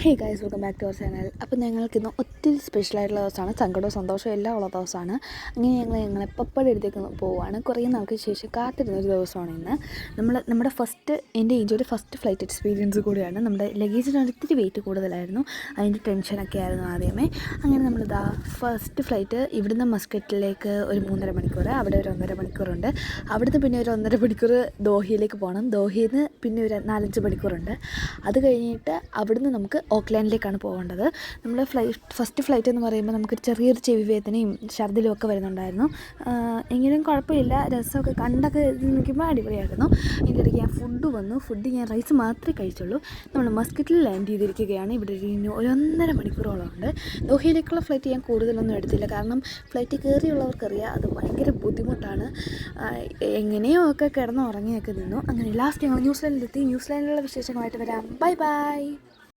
Hey guys, welcome back to our channel. അപ്പോൾ ഞങ്ങൾക്കിന്ന് ഒത്തിരി സ്പെഷ്യലായിട്ടുള്ള ദിവസമാണ്. സങ്കടവും സന്തോഷവും എല്ലാം ഉള്ള ദിവസമാണ്. അങ്ങനെ ഞങ്ങൾ പപ്പയുടെ അടുത്തേക്ക് പോവുകയാണ്. കുറേ നാൾക്ക് ശേഷം കാത്തിരുന്നൊരു ദിവസമാണ് ഇന്ന്. നമ്മുടെ എൻ്റെ ഏഞ്ചോയുടെ ഫസ്റ്റ് ഫ്ലൈറ്റ് എക്സ്പീരിയൻസ് കൂടിയാണ്. നമ്മുടെ ലഗേജിന് ഒത്തിരി വെയിറ്റ് കൂടുതലായിരുന്നു. അതിൻ്റെ ടെൻഷനൊക്കെ ആയിരുന്നു ആദ്യമേ. അങ്ങനെ നമ്മളിതാ ഫസ്റ്റ് ഫ്ലൈറ്റ് ഇവിടുന്ന് മസ്കറ്റിലേക്ക് ഒരു 3.5 മണിക്കൂർ, അവിടെ ഒരു 1.5 മണിക്കൂറുണ്ട്. അവിടുന്ന് പിന്നെ ഒരു 1.5 മണിക്കൂർ ദോഹയിലേക്ക് പോകണം. ദോഹയിൽ നിന്ന് പിന്നെ ഒരു 4-5 മണിക്കൂറുണ്ട്. അത് കഴിഞ്ഞിട്ട് അവിടുന്ന് നമുക്ക് ഓക്ലാൻഡിലേക്കാണ് പോകേണ്ടത്. നമ്മൾ ഫസ്റ്റ് ഫ്ലൈറ്റ് എന്ന് പറയുമ്പോൾ നമുക്കൊരു ചെറിയൊരു ചെവി വേദനയും ഛർദിലും ഒക്കെ വരുന്നുണ്ടായിരുന്നു. എങ്കിലും കുഴപ്പമില്ല, രസമൊക്കെ കണ്ടൊക്കെ നിൽക്കുമ്പോൾ അടിപൊളിയായിരുന്നു. അതിൻ്റെ ഇടയ്ക്ക് ഫുഡ് ഞാൻ റൈസ് മാത്രമേ കഴിച്ചുള്ളൂ. നമ്മൾ മസ്കറ്റിൽ ലാൻഡ് ചെയ്തിരിക്കുകയാണ്. ഇവിടെ ഒരു 1.5 മണിക്കൂറോളം ഉണ്ട്. ദോഹയിലേക്കുള്ള ഫ്ലൈറ്റ് ഞാൻ കൂടുതലൊന്നും എടുത്തില്ല, കാരണം ഫ്ലൈറ്റ് കയറിയുള്ളവർക്കറിയാം അത് ഭയങ്കര ബുദ്ധിമുട്ടാണ്. എങ്ങനെയോ ഒക്കെ കിടന്ന് ഉറങ്ങിയൊക്കെ നിന്നു. അങ്ങനെ ലാസ്റ്റ് ഞങ്ങൾ ന്യൂസിലാൻഡിലെത്തി. ന്യൂസിലാൻഡിലുള്ള വിശേഷങ്ങളായിട്ട് വരാം. Bye bye.